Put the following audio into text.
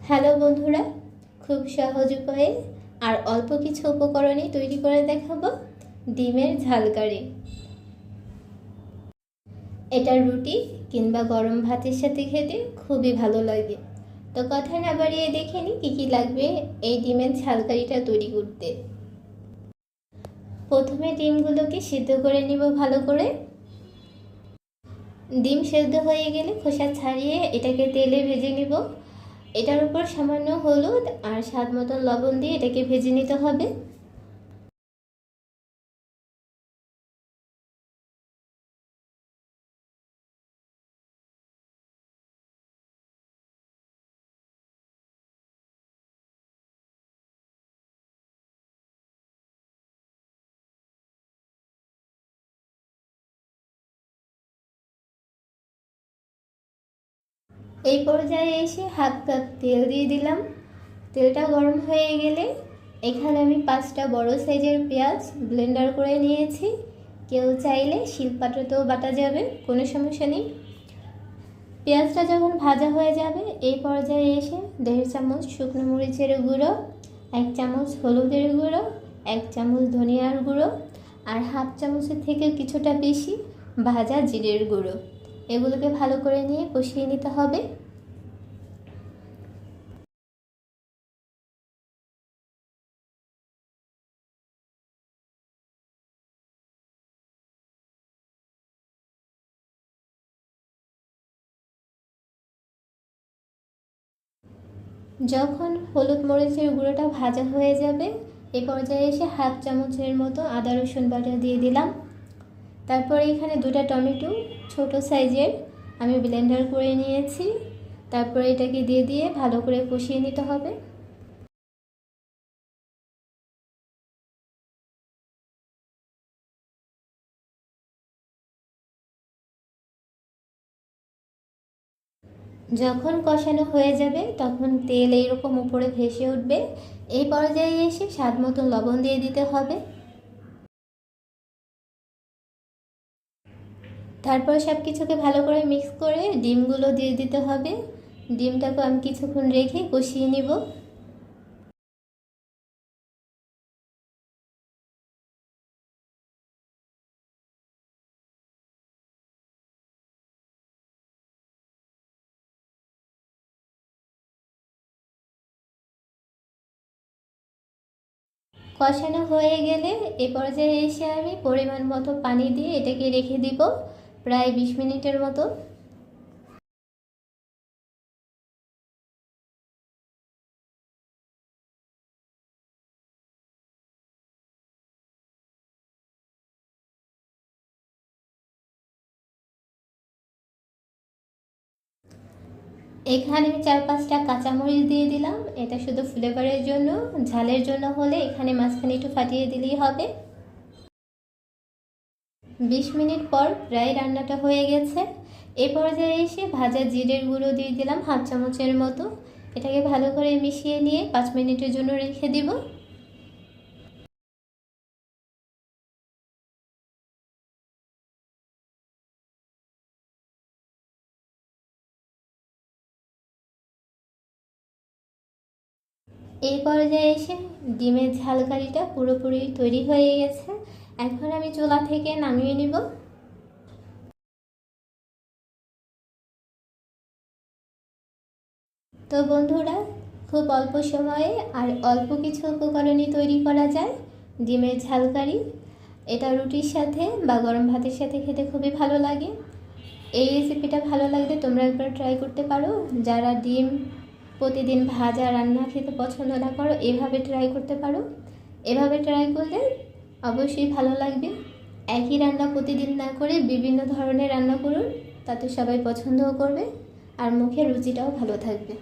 Hello বন্ধুরা, খুব সহজ উপায়ে আর অল্প কিছু উপকরণে তৈরি করে দেখাবো ডিমের ঝালকারি। এটা রুটি কিংবা গরম ভাতের সাথে খেতে খুবই ভালো লাগে। তো কথা না বাড়িয়ে দেখে নিই কী কী লাগবে এই ডিমের ঝালকারিটা তৈরি করতে। প্রথমে ডিমগুলোকে সিদ্ধ করে নিব ভালো করে। ডিম সেদ্ধ হয়ে গেলে খোসা ছাড়িয়ে এটাকে তেলে ভেজে নিব। এটার উপর সামান্য হলুদ আর স্বাদ মতো লবণ দিয়ে এটাকে ভেজে নিতে হবে। এই পর্যায়ে এসে হাফ কাপ তেল দিয়ে দিলাম। তেলটা গরম হয়ে গেলে এখানে আমি 5টা বড় সাইজের পেঁয়াজ ব্লেন্ডার করে নিয়েছি। কেউ চাইলে শিলপাটাতেও বাটা যাবে, কোনো সমস্যা নেই। পেঁয়াজটা যখন ভাজা হয়ে যাবে এই পর্যায়ে এসে 1.5 চামচ শুকনো মরিচের গুঁড়ো, 1 চামচ হলুদের গুঁড়ো, 1 চামচ ধনিয়ার গুঁড়ো আর হাফ চামচের থেকে কিছুটা বেশি ভাজা জিরের গুঁড়ো, এগুলোকে ভালো করে নিয়ে কষিয়ে নিতে হবে। যখন হলুদ মরিচের গুঁড়োটা ভাজা হয়ে যাবে এই পর্যায়ে এসে হাফ চামচের মতো আদা রসুন বাটা দিয়ে দিলাম। তারপর এখানে 2টা টমেটো ছোট সাইজের আমি ব্লেন্ডার করে নিয়েছি। তারপর এটাকে দিয়ে ভালো করে কষিয়ে নিতে হবে। যখন কষানো হয়ে যাবে তখন তেল এইরকম উপরে ভেসে উঠবে। এই পর্যায়ে এসে স্বাদ মতো লবণ দিয়ে দিতে হবে। তারপর সব কিছুকে ভালো করে মিক্স করে ডিমগুলো দিয়ে দিতে হবে। ডিমটাকে আমি কিছুক্ষণ রেখে কষিয়ে নিব। কষানো হয়ে গেলে এ পর্যায়ে এসে আমি পরিমাণ মতো পানি দিয়ে এটাকে রেখে দিব প্রায় 20 মিনিটের মতো। এখানে আমি 4-5টা কাঁচামরিচ দিয়ে দিলাম, এটা শুধু ফ্লেভারের জন্য। ঝালের জন্য হলে এখানে মাঝখানে একটু ফাটিয়ে দিলেই হবে। 20 মিনিট পর প্রায় রান্নাটা হয়ে গেছে। এ পর্যায়ে এসে ভাজা জিরের গুঁড়ো দিয়ে দিলাম হাফ চামচের মতো। এটাকে ভালো করে মিশিয়ে নিয়ে 5 মিনিটের জন্য রেখে দিব। এই পর্যায়ে এসে ডিমের ঝালকারিটা পুরোপুরি তৈরি হয়ে গেছে। এখন আমি চুলা থেকে নামিয়ে নিব। তো বন্ধুরা, খুব অল্প সময়ে আর অল্প কিছু উপকরণই তৈরি করা যায় ডিমের ঝালকারি। এটা রুটির সাথে বা গরম ভাতের সাথে খেতে খুবই ভালো লাগে। এই রেসিপিটা ভালো লাগলে তোমরা একবার ট্রাই করতে পারো। যারা ডিম প্রতিদিন ভাজা রান্না খেতে পছন্দ না করো, এভাবে ট্রাই করতে পারো। এভাবে ট্রাই করলে অবশ্যই ভালো লাগবে। একই রান্না প্রতিদিন না করে বিভিন্ন ধরনের রান্না করুন, তাতে সবাই পছন্দও করবে আর মুখের রুচিটাও ভালো থাকবে।